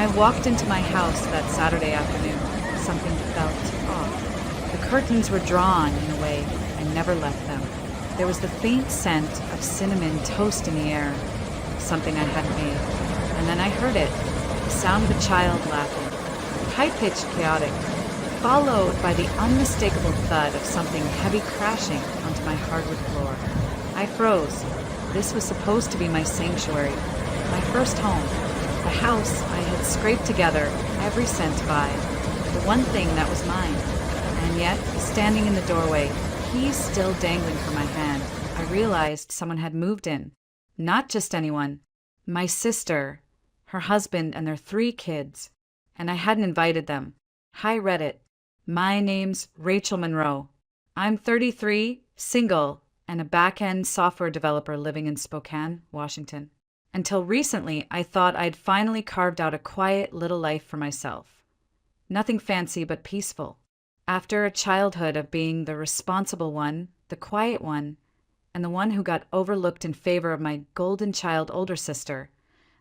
I walked into my house that Saturday afternoon, something felt off. The curtains were drawn in a way I never left them. There was the faint scent of cinnamon toast in the air, something I hadn't made. And then I heard it, the sound of a child laughing, high-pitched, chaotic, followed by the unmistakable thud of something heavy crashing onto my hardwood floor. I froze. This was supposed to be my sanctuary, my first home, the house I had scraped together every cent by, the one thing that was mine. And yet, standing in the doorway, keys still dangling from my hand, I realized someone had moved in. Not just anyone. My sister, her husband, and their 3 kids. And I hadn't invited them. Hi, Reddit. My name's Rachel Monroe. I'm 33, single, and a back-end software developer living in Spokane, Washington. Until recently, I thought I'd finally carved out a quiet little life for myself. Nothing fancy but peaceful. After a childhood of being the responsible one, the quiet one, and the one who got overlooked in favor of my golden child older sister,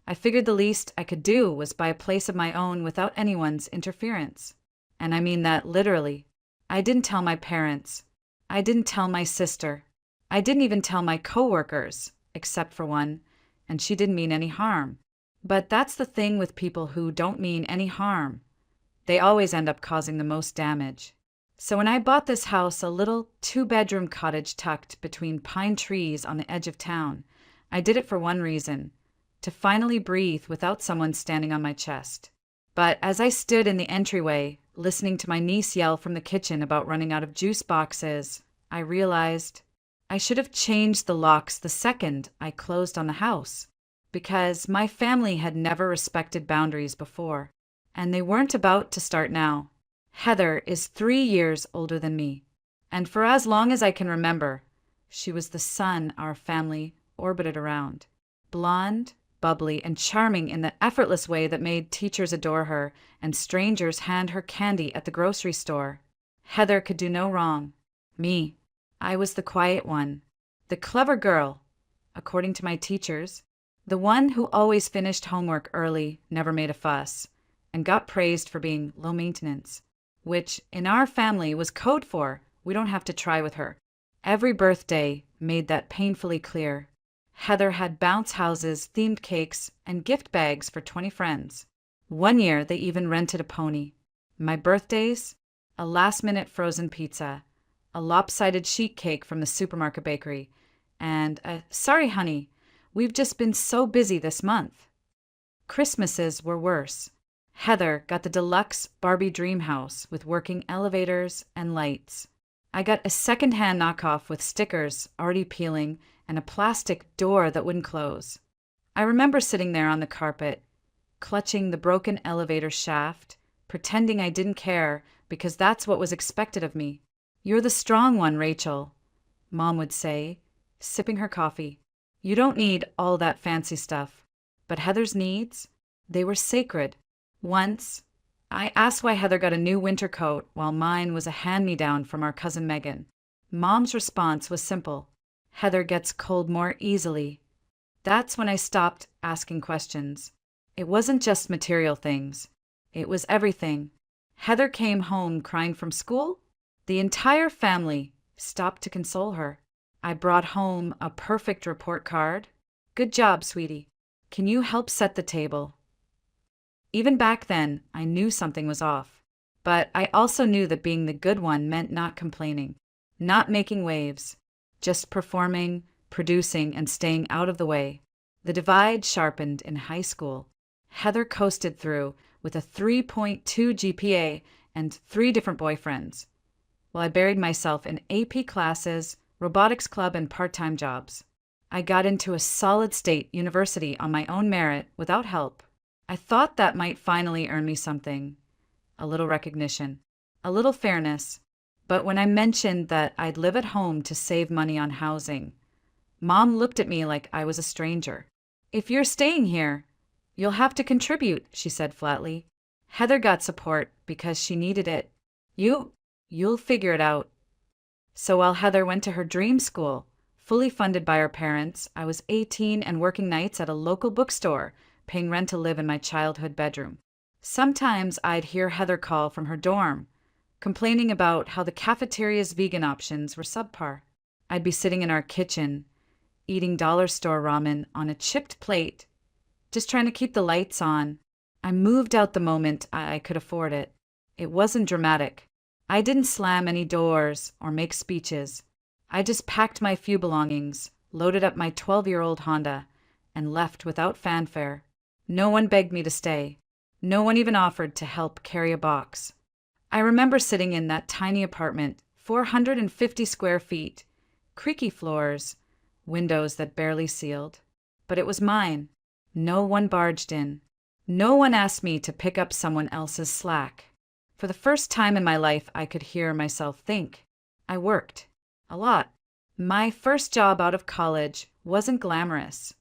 I figured the least I could do was buy a place of my own without anyone's interference. And I mean that literally. I didn't tell my parents. I didn't tell my sister. I didn't even tell my coworkers, except for one, and she didn't mean any harm. But that's the thing with people who don't mean any harm. They always end up causing the most damage. So when I bought this house, a little 2-bedroom cottage tucked between pine trees on the edge of town, I did it for one reason: to finally breathe without someone standing on my chest. But as I stood in the entryway, listening to my niece yell from the kitchen about running out of juice boxes, I realized I should have changed the locks the second I closed on the house, because my family had never respected boundaries before, and they weren't about to start now. Heather is 3 years older than me, and for as long as I can remember, she was the sun our family orbited around. Blonde, bubbly, and charming in the effortless way that made teachers adore her and strangers hand her candy at the grocery store. Heather could do no wrong. Me, I was the quiet one, the clever girl, according to my teachers, the one who always finished homework early, never made a fuss, and got praised for being low maintenance, which in our family was code for we don't have to try with her. Every birthday made that painfully clear. Heather had bounce houses, themed cakes, and gift bags for 20 friends. One year, they even rented a pony. My birthdays, a last-minute frozen pizza, a lopsided sheet cake from the supermarket bakery, and a "sorry, honey, we've just been so busy this month." Christmases were worse. Heather got the deluxe Barbie dream house with working elevators and lights. I got a second-hand knockoff with stickers already peeling and a plastic door that wouldn't close. I remember sitting there on the carpet, clutching the broken elevator shaft, pretending I didn't care because that's what was expected of me. "You're the strong one, Rachel," Mom would say, sipping her coffee. "You don't need all that fancy stuff." But Heather's needs, they were sacred. Once, I asked why Heather got a new winter coat while mine was a hand-me-down from our cousin Megan. Mom's response was simple: "Heather gets cold more easily." That's when I stopped asking questions. It wasn't just material things. It was everything. Heather came home crying from school. The entire family stopped to console her. I brought home a perfect report card. "Good job, sweetie. Can you help set the table?" Even back then, I knew something was off. But I also knew that being the good one meant not complaining, not making waves, just performing, producing, and staying out of the way. The divide sharpened in high school. Heather coasted through with a 3.2 GPA and 3 different boyfriends, while I buried myself in AP classes, robotics club, and part-time jobs. I got into a solid state university on my own merit without help. I thought that might finally earn me something, a little recognition, a little fairness. But when I mentioned that I'd live at home to save money on housing, Mom looked at me like I was a stranger. "If you're staying here, you'll have to contribute," she said flatly. Heather got support because she needed it. You'll figure it out." So while Heather went to her dream school, fully funded by her parents, I was 18 and working nights at a local bookstore, paying rent to live in my childhood bedroom. Sometimes I'd hear Heather call from her dorm, complaining about how the cafeteria's vegan options were subpar. I'd be sitting in our kitchen, eating dollar store ramen on a chipped plate, just trying to keep the lights on. I moved out the moment I could afford it. It wasn't dramatic. I didn't slam any doors or make speeches. I just packed my few belongings, loaded up my 12-year-old Honda, and left without fanfare. No one begged me to stay. No one even offered to help carry a box. I remember sitting in that tiny apartment, 450 square feet, creaky floors, windows that barely sealed. But it was mine. No one barged in. No one asked me to pick up someone else's slack. For the first time in my life, I could hear myself think. I worked. A lot. My first job out of college wasn't glamorous.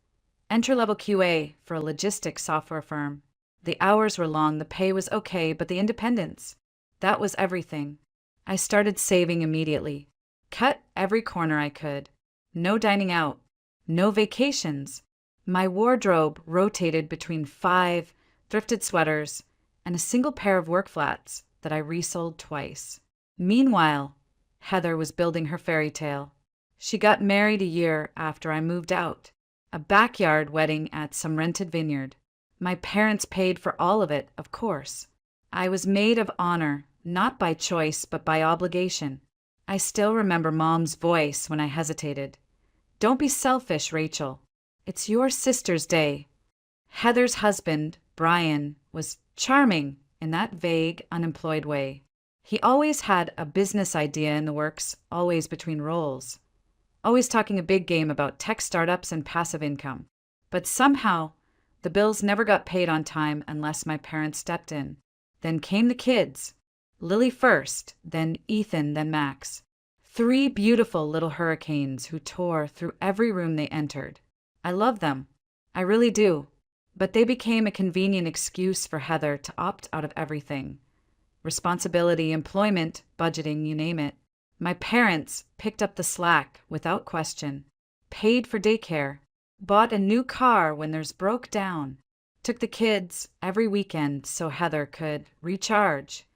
Entry-level QA for a logistics software firm. The hours were long, the pay was okay, but the independence, that was everything. I started saving immediately. Cut every corner I could. No dining out. No vacations. My wardrobe rotated between 5 thrifted sweaters and a single pair of work flats that I resold twice. Meanwhile, Heather was building her fairy tale. She got married a year after I moved out. A backyard wedding at some rented vineyard. My parents paid for all of it, of course. I was maid of honor, not by choice but by obligation. I still remember Mom's voice when I hesitated. Don't be selfish, Rachel. It's your sister's day. Heather's husband, Brian, was charming in that vague, unemployed way. He always had a business idea in the works, always between roles. Always talking a big game about tech startups and passive income. But somehow, the bills never got paid on time unless my parents stepped in. Then came the kids. Lily first, then Ethan, then Max. 3 beautiful little hurricanes who tore through every room they entered. I love them. I really do. But they became a convenient excuse for Heather to opt out of everything. Responsibility, employment, budgeting, you name it. My parents picked up the slack without question. Paid for daycare. Bought a new car when theirs broke down. Took the kids every weekend so Heather could recharge.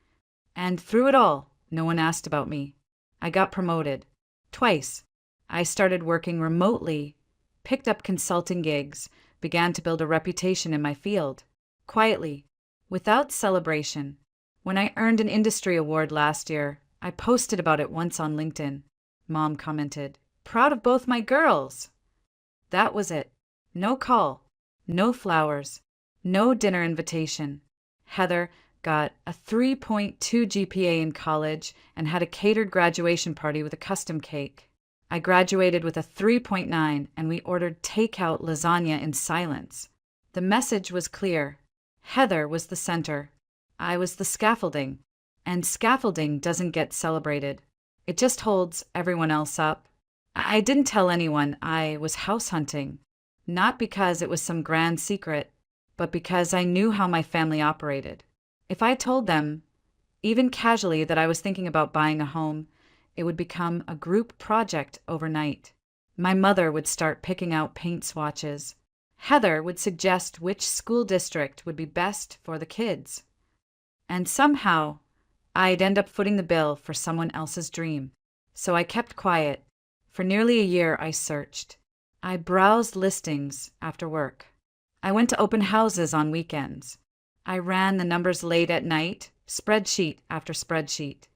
And through it all, no one asked about me. I got promoted. Twice. I started working remotely, picked up consulting gigs, began to build a reputation in my field. Quietly, without celebration. When I earned an industry award last year, I posted about it once on LinkedIn. Mom commented, "Proud of both my girls." That was it. No call, no flowers, no dinner invitation. Heather got a 3.2 GPA in college and had a catered graduation party with a custom cake. I graduated with a 3.9 and we ordered takeout lasagna in silence. The message was clear. Heather was the center. I was the scaffolding. And scaffolding doesn't get celebrated. It just holds everyone else up. I didn't tell anyone I was house hunting, not because it was some grand secret, but because I knew how my family operated. If I told them, even casually, that I was thinking about buying a home, it would become a group project overnight. My mother would start picking out paint swatches. Heather would suggest which school district would be best for the kids. And somehow, I'd end up footing the bill for someone else's dream. So I kept quiet. For nearly a year, I searched. I browsed listings after work. I went to open houses on weekends. I ran the numbers late at night, spreadsheet after spreadsheet.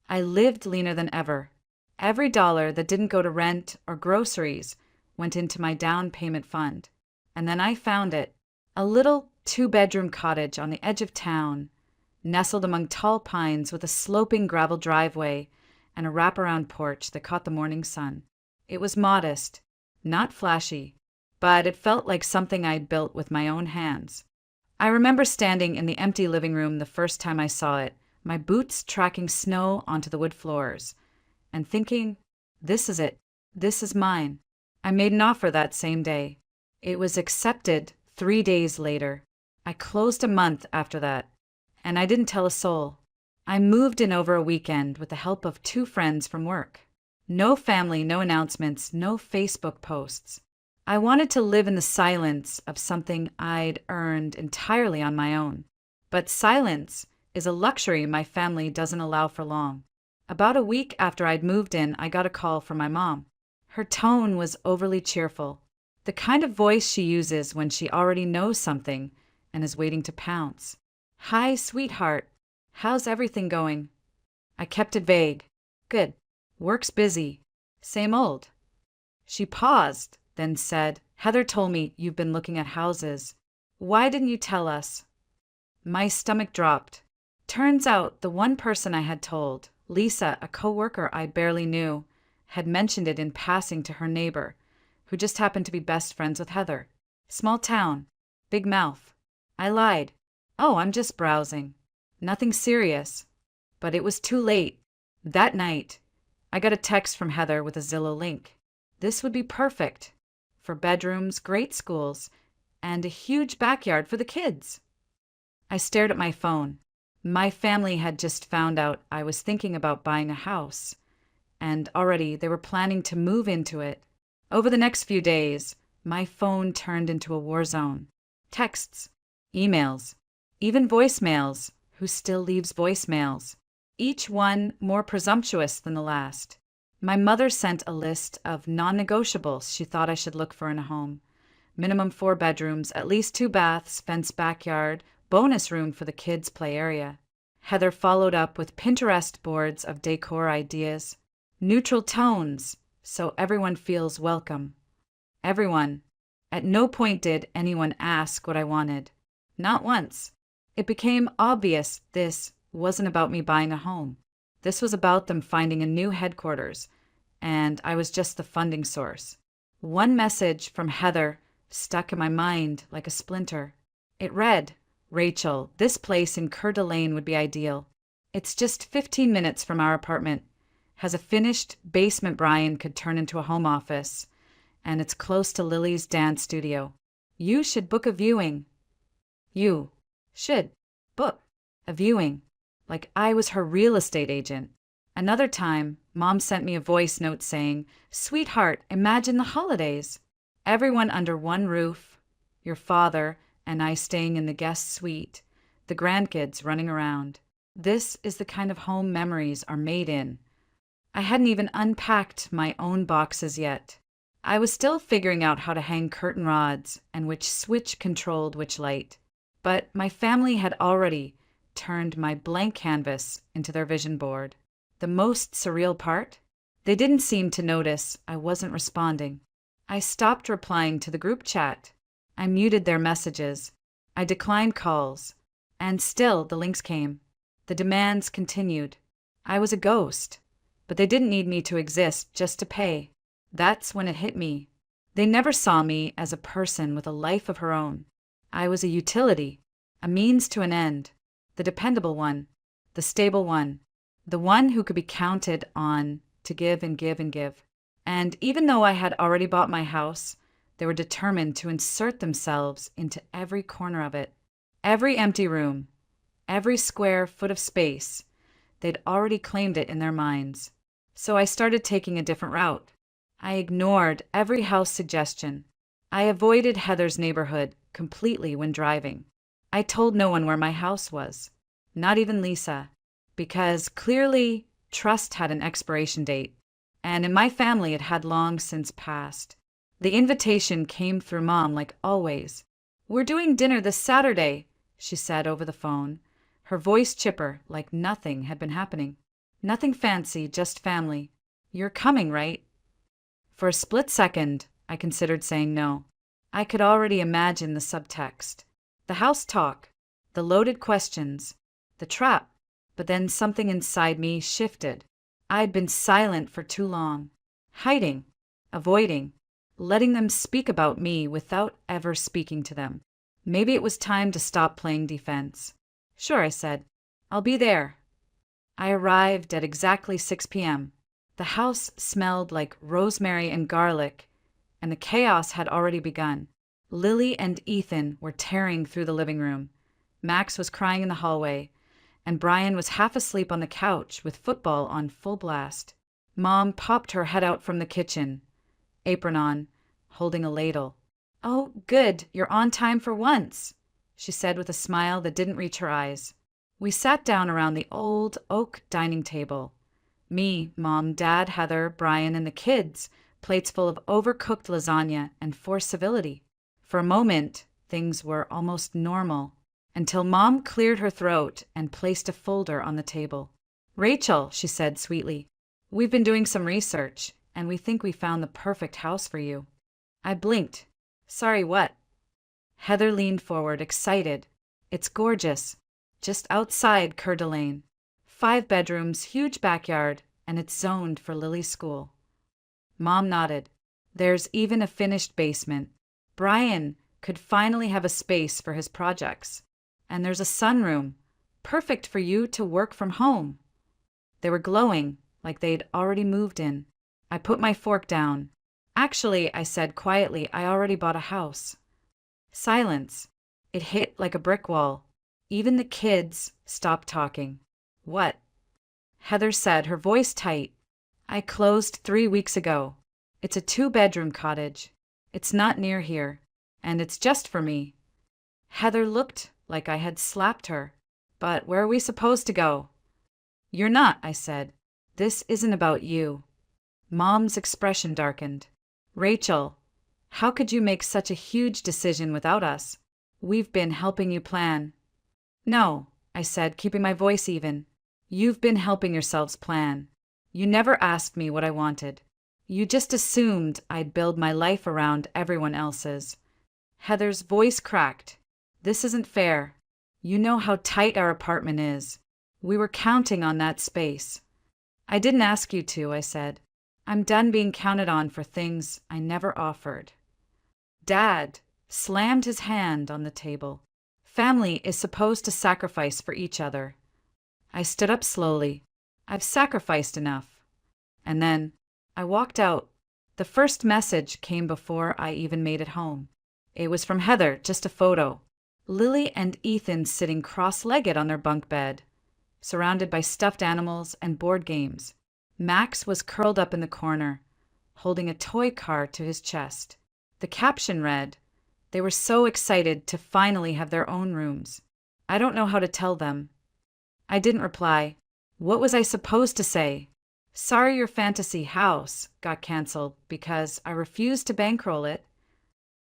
I lived leaner than ever. Every dollar that didn't go to rent or groceries went into my down payment fund. And then I found it. A little 2-bedroom cottage on the edge of town, nestled among tall pines with a sloping gravel driveway and a wraparound porch that caught the morning sun. It was modest, not flashy, but it felt like something I'd built with my own hands. I remember standing in the empty living room the first time I saw it, my boots tracking snow onto the wood floors, and thinking, this is it, this is mine. I made an offer that same day. It was accepted 3 days later. I closed a month after that, and I didn't tell a soul. I moved in over a weekend with the help of 2 friends from work. No family, no announcements, no Facebook posts. I wanted to live in the silence of something I'd earned entirely on my own. But silence is a luxury my family doesn't allow for long. About a week after I'd moved in, I got a call from my mom. Her tone was overly cheerful, the kind of voice she uses when she already knows something and is waiting to pounce. "Hi, sweetheart. How's everything going?" I kept it vague. "Good. Work's busy. Same old." She paused, then said, "Heather told me you've been looking at houses. Why didn't you tell us?" My stomach dropped. Turns out the one person I had told, Lisa, a coworker I barely knew, had mentioned it in passing to her neighbor, who just happened to be best friends with Heather. Small town. Big mouth. I lied. "Oh, I'm just browsing. Nothing serious." But it was too late. That night, I got a text from Heather with a Zillow link. This would be perfect. For bedrooms, great schools, and a huge backyard for the kids. I stared at my phone. My family had just found out I was thinking about buying a house, and already they were planning to move into it. Over the next few days, my phone turned into a war zone. Texts, emails, even voicemails. Who still leaves voicemails? Each one more presumptuous than the last. My mother sent a list of non-negotiables she thought I should look for in a home. Minimum 4 bedrooms, at least 2 baths, fenced backyard, bonus room for the kids' play area. Heather followed up with Pinterest boards of decor ideas. Neutral tones, so everyone feels welcome. Everyone. At no point did anyone ask what I wanted. Not once. It became obvious this wasn't about me buying a home. This was about them finding a new headquarters, and I was just the funding source. One message from Heather stuck in my mind like a splinter. It read, "Rachel, this place in Coeur d'Alene would be ideal. It's just 15 minutes from our apartment. Has a finished basement Brian could turn into a home office, and it's close to Lily's dance studio. You should book a viewing." You should book a viewing. Like I was her real estate agent. Another time, Mom sent me a voice note saying, "Sweetheart, imagine the holidays. Everyone under one roof, your father and I staying in the guest suite, the grandkids running around. This is the kind of home memories are made in." I hadn't even unpacked my own boxes yet. I was still figuring out how to hang curtain rods and which switch controlled which light. But my family had already turned my blank canvas into their vision board. The most surreal part? They didn't seem to notice I wasn't responding. I stopped replying to the group chat. I muted their messages. I declined calls. And still the links came. The demands continued. I was a ghost. But they didn't need me to exist just to pay. That's when it hit me. They never saw me as a person with a life of her own. I was a utility, a means to an end, the dependable one, the stable one, the one who could be counted on to give and give and give. And even though I had already bought my house, they were determined to insert themselves into every corner of it. Every empty room, every square foot of space, they'd already claimed it in their minds. So I started taking a different route. I ignored every house suggestion. I avoided Heather's neighborhood completely when driving. I told no one where my house was, not even Lisa, because clearly trust had an expiration date, and in my family it had long since passed. The invitation came through Mom like always. "We're doing dinner this Saturday," she said over the phone, her voice chipper like nothing had been happening. "Nothing fancy, just family. You're coming, right?" For a split second, I considered saying no. I could already imagine the subtext. The house talk, the loaded questions, the trap. But then something inside me shifted. I'd been silent for too long, hiding, avoiding, letting them speak about me without ever speaking to them. Maybe it was time to stop playing defense. "Sure," I said. "I'll be there." I arrived at exactly 6 p.m. The house smelled like rosemary and garlic, and the chaos had already begun. Lily and Ethan were tearing through the living room. Max was crying in the hallway, and Brian was half asleep on the couch with football on full blast. Mom popped her head out from the kitchen, apron on, holding a ladle. "Oh, good, you're on time for once," she said with a smile that didn't reach her eyes. We sat down around the old oak dining table. Me, Mom, Dad, Heather, Brian, and the kids, plates full of overcooked lasagna and forced civility. For a moment, things were almost normal, until Mom cleared her throat and placed a folder on the table. Rachel, she said sweetly, we've been doing some research, and we think we found the perfect house for you. I blinked. Sorry, what? Heather leaned forward, excited. It's gorgeous. Just outside Coeur d'Alene. 5 bedrooms, huge backyard, and it's zoned for Lily's school. Mom nodded. There's even a finished basement. Brian could finally have a space for his projects. And there's a sunroom, perfect for you to work from home. They were glowing, like they'd already moved in. I put my fork down. Actually, I said quietly, I already bought a house. Silence. It hit like a brick wall. Even the kids stopped talking. What? Heather said, her voice tight. I closed 3 weeks ago. It's a 2-bedroom cottage. It's not near here, and it's just for me. Heather looked like I had slapped her. But where are we supposed to go? You're not, I said. This isn't about you. Mom's expression darkened. Rachel, how could you make such a huge decision without us? We've been helping you plan. No, I said, keeping my voice even. You've been helping yourselves plan. You never asked me what I wanted. You just assumed I'd build my life around everyone else's. Heather's voice cracked. This isn't fair. You know how tight our apartment is. We were counting on that space. I didn't ask you to, I said. I'm done being counted on for things I never offered. Dad slammed his hand on the table. Family is supposed to sacrifice for each other. I stood up slowly. I've sacrificed enough. And then I walked out. The first message came before I even made it home. It was from Heather, just a photo. Lily and Ethan sitting cross-legged on their bunk bed, surrounded by stuffed animals and board games. Max was curled up in the corner, holding a toy car to his chest. The caption read, "They were so excited to finally have their own rooms. I don't know how to tell them." I didn't reply. What was I supposed to say? Sorry your fantasy house got canceled because I refused to bankroll it.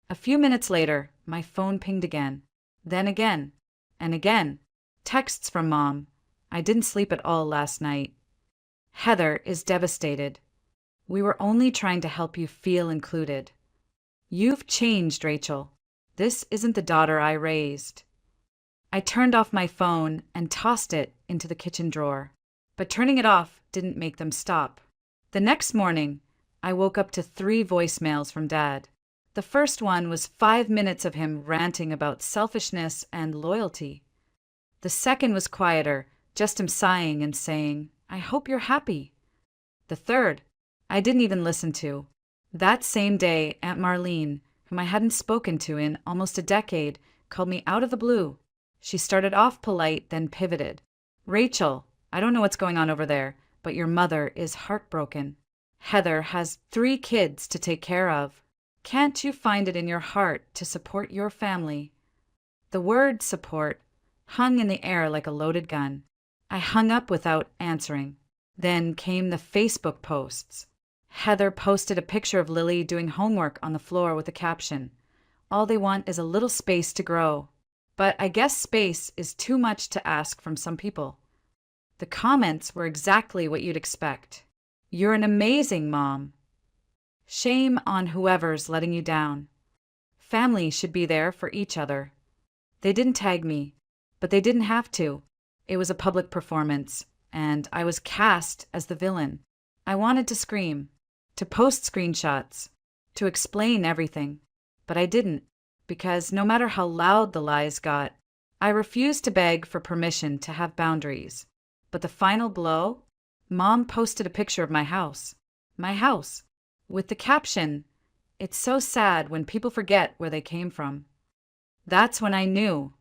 A few minutes later, my phone pinged again. Then again. And again. Texts from Mom. I didn't sleep at all last night. Heather is devastated. We were only trying to help you feel included. You've changed, Rachel. This isn't the daughter I raised. I turned off my phone and tossed it into the kitchen drawer. But turning it off didn't make them stop. The next morning, I woke up to 3 voicemails from Dad. The first one was 5 minutes of him ranting about selfishness and loyalty. The second was quieter, just him sighing and saying, I hope you're happy. The third, I didn't even listen to. That same day, Aunt Marlene, whom I hadn't spoken to in almost a decade, called me out of the blue. She started off polite, then pivoted. Rachel, I don't know what's going on over there, but your mother is heartbroken. Heather has 3 kids to take care of. Can't you find it in your heart to support your family? The word support hung in the air like a loaded gun. I hung up without answering. Then came the Facebook posts. Heather posted a picture of Lily doing homework on the floor with a caption, "All they want is a little space to grow." But I guess space is too much to ask from some people. The comments were exactly what you'd expect. You're an amazing mom. Shame on whoever's letting you down. Family should be there for each other. They didn't tag me, but they didn't have to. It was a public performance, and I was cast as the villain. I wanted to scream, to post screenshots, to explain everything, but I didn't, because no matter how loud the lies got, I refused to beg for permission to have boundaries. But the final blow? Mom posted a picture of my house, with the caption, "It's so sad when people forget where they came from." That's when I knew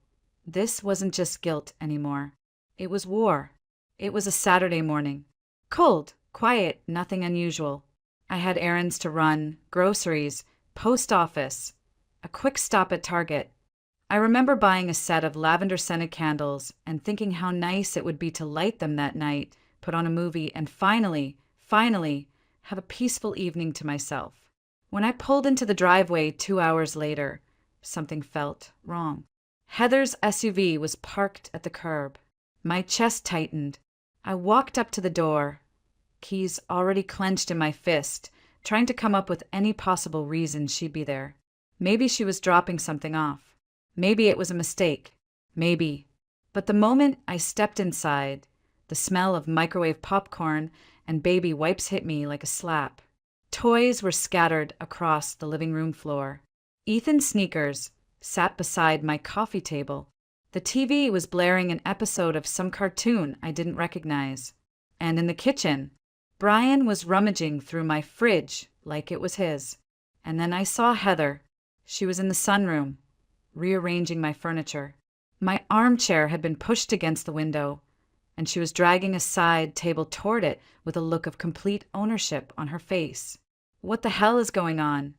this wasn't just guilt anymore. It was war. It was a Saturday morning. Cold, quiet, nothing unusual. I had errands to run, groceries, post office, a quick stop at Target. I remember buying a set of lavender-scented candles and thinking how nice it would be to light them that night, put on a movie, and finally, have a peaceful evening to myself. When I pulled into the driveway 2 hours later, something felt wrong. Heather's SUV was parked at the curb. My chest tightened. I walked up to the door, keys already clenched in my fist, trying to come up with any possible reason she'd be there. Maybe she was dropping something off. Maybe it was a mistake. Maybe. But the moment I stepped inside, the smell of microwave popcorn and baby wipes hit me like a slap. Toys were scattered across the living room floor. Ethan's sneakers sat beside my coffee table. The TV was blaring an episode of some cartoon I didn't recognize. And in the kitchen, Brian was rummaging through my fridge like it was his. And then I saw Heather. She was in the sunroom, rearranging my furniture. My armchair had been pushed against the window, and she was dragging a side table toward it with a look of complete ownership on her face. "What the hell is going on?"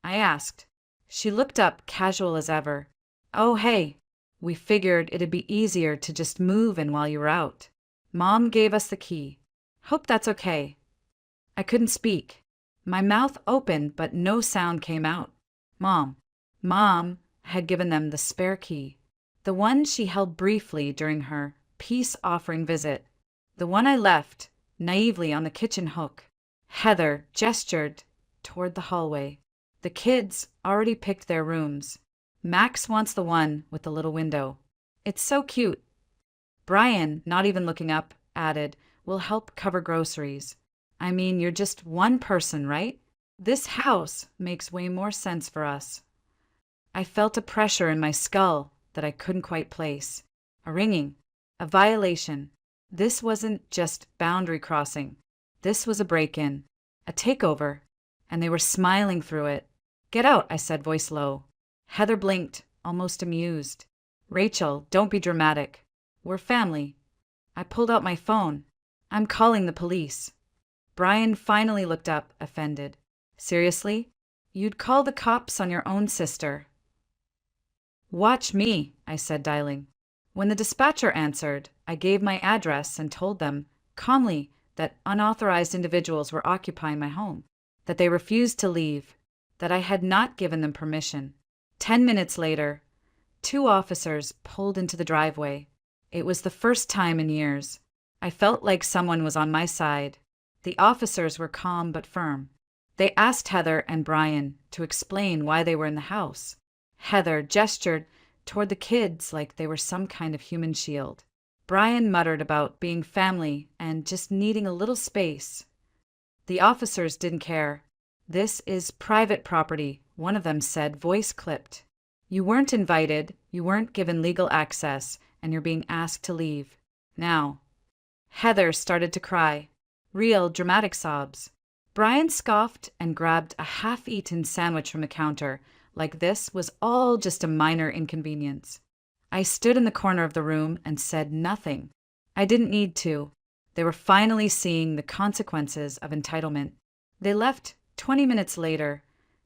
I asked. She looked up, casual as ever. "Oh, hey. We figured it'd be easier to just move in while you were out. Mom gave us the key. Hope that's okay." I couldn't speak. My mouth opened, but no sound came out. Mom had given them the spare key. The one she held briefly during her peace-offering visit. The one I left, naively on the kitchen hook. Heather gestured toward the hallway. "The kids already picked their rooms. Max wants the one with the little window. It's so cute." Brian, not even looking up, added, "We'll help cover groceries. I mean, you're just one person, right? This house makes way more sense for us." I felt a pressure in my skull that I couldn't quite place. A ringing. A violation. This wasn't just boundary crossing. This was a break-in. A takeover. And they were smiling through it. "Get out," I said, voice low. Heather blinked, almost amused. "Rachel, don't be dramatic. We're family." I pulled out my phone. "I'm calling the police." Brian finally looked up, offended. "Seriously? You'd call the cops on your own sister." "Watch me," I said, dialing. When the dispatcher answered, I gave my address and told them, calmly, that unauthorized individuals were occupying my home, that they refused to leave, that I had not given them permission. 10 minutes later, 2 officers pulled into the driveway. It was the first time in years. I felt like someone was on my side. The officers were calm but firm. They asked Heather and Brian to explain why they were in the house. Heather gestured toward the kids like they were some kind of human shield. Brian muttered about being family and just needing a little space. The officers didn't care. "This is private property," one of them said, voice clipped. "You weren't invited, you weren't given legal access, and you're being asked to leave. Now." Heather started to cry. Real dramatic sobs. Brian scoffed and grabbed a half-eaten sandwich from the counter, like this was all just a minor inconvenience. I stood in the corner of the room and said nothing. I didn't need to. They were finally seeing the consequences of entitlement. They left 20 minutes later,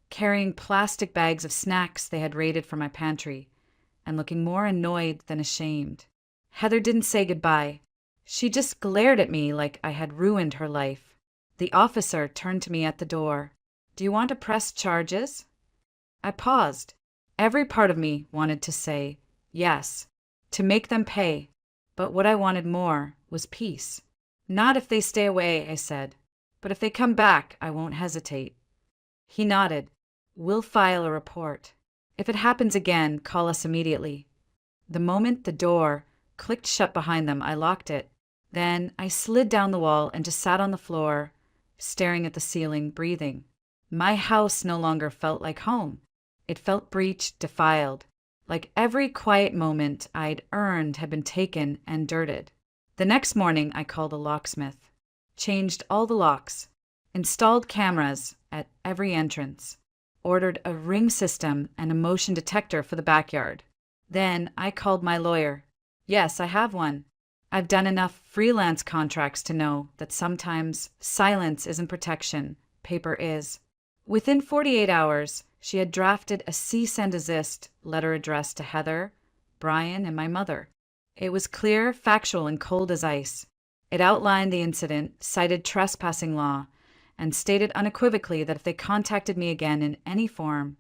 carrying plastic bags of snacks they had raided from my pantry, and looking more annoyed than ashamed. Heather didn't say goodbye. She just glared at me like I had ruined her life. The officer turned to me at the door. "Do you want to press charges?" I paused. Every part of me wanted to say yes, to make them pay, but what I wanted more was peace. "Not if they stay away," I said, "but if they come back, I won't hesitate." He nodded. "We'll file a report. If it happens again, call us immediately." The moment the door clicked shut behind them, I locked it. Then I slid down the wall and just sat on the floor, staring at the ceiling, breathing. My house no longer felt like home. It felt breached, defiled, like every quiet moment I'd earned had been taken and dirted. The next morning, I called a locksmith, changed all the locks, installed cameras at every entrance, ordered a ring system and a motion detector for the backyard. Then I called my lawyer. Yes, I have one. I've done enough freelance contracts to know that sometimes silence isn't protection, paper is. Within 48 hours, she had drafted a cease and desist letter addressed to Heather, Brian, and my mother. It was clear, factual, and cold as ice. It outlined the incident, cited trespassing law, and stated unequivocally that if they contacted me again in any form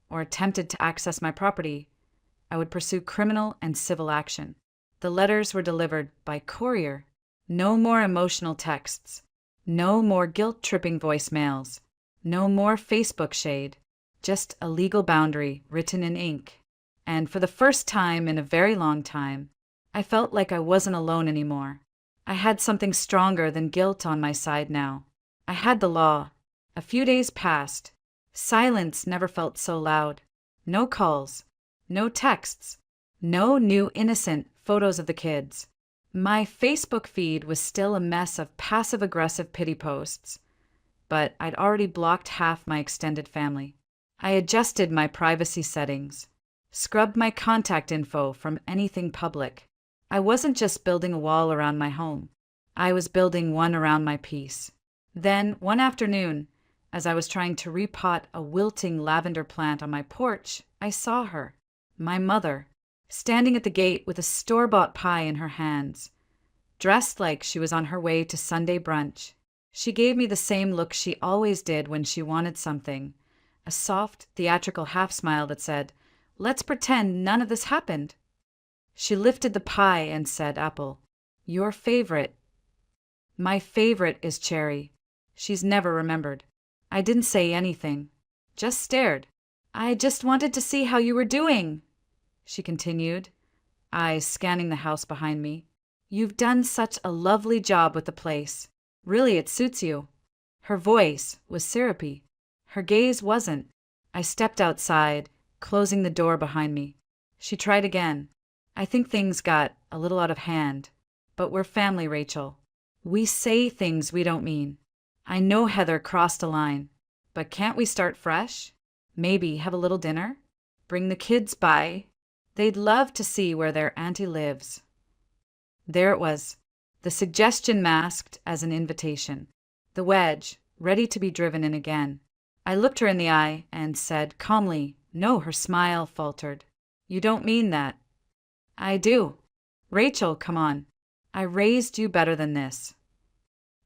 or attempted to access my property, I would pursue criminal and civil action. The letters were delivered by courier. No more emotional texts. No more guilt-tripping voicemails. No more Facebook shade. Just a legal boundary written in ink. And for the first time in a very long time, I felt like I wasn't alone anymore. I had something stronger than guilt on my side now. I had the law. A few days passed. Silence never felt so loud. No calls. No texts. No new innocent photos of the kids. My Facebook feed was still a mess of passive-aggressive pity posts, but I'd already blocked half my extended family. I adjusted my privacy settings, scrubbed my contact info from anything public. I wasn't just building a wall around my home. I was building one around my peace. Then, one afternoon, as I was trying to repot a wilting lavender plant on my porch, I saw her, my mother, standing at the gate with a store-bought pie in her hands, dressed like she was on her way to Sunday brunch. She gave me the same look she always did when she wanted something, a soft, theatrical half-smile that said, "Let's pretend none of this happened." She lifted the pie and said, "Apple, your favorite." My favorite is cherry. She's never remembered. I didn't say anything, just stared. "I just wanted to see how you were doing," she continued, eyes scanning the house behind me. "You've done such a lovely job with the place. Really, it suits you." Her voice was syrupy. Her gaze wasn't. I stepped outside, closing the door behind me. She tried again. "I think things got a little out of hand, but we're family, Rachel. We say things we don't mean. I know Heather crossed a line, but can't we start fresh? Maybe have a little dinner? Bring the kids by. They'd love to see where their auntie lives." There it was, the suggestion masked as an invitation, the wedge ready to be driven in again. I looked her in the eye and said calmly, "No," her smile faltered. "You don't mean that." "I do. Rachel, come on. I raised you better than this."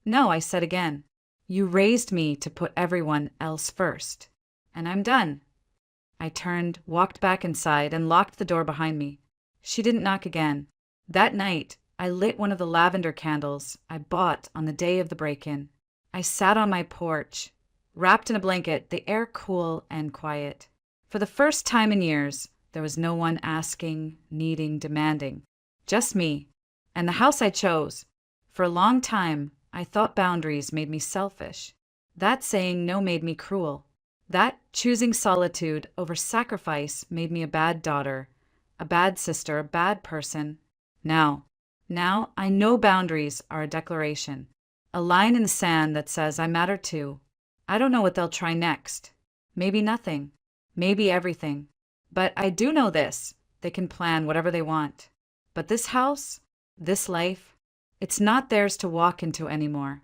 "No," I said again. "You raised me to put everyone else first. And I'm done." I turned, walked back inside, and locked the door behind me. She didn't knock again. That night, I lit one of the lavender candles I bought on the day of the break-in. I sat on my porch, wrapped in a blanket, the air cool and quiet. For the first time in years, there was no one asking, needing, demanding. Just me, and the house I chose. For a long time, I thought boundaries made me selfish. That saying no made me cruel. That choosing solitude over sacrifice made me a bad daughter, a bad sister, a bad person. Now I know boundaries are a declaration, a line in the sand that says I matter too. I don't know what they'll try next. Maybe nothing, maybe everything. But I do know this, they can plan whatever they want. But this house, this life, it's not theirs to walk into anymore.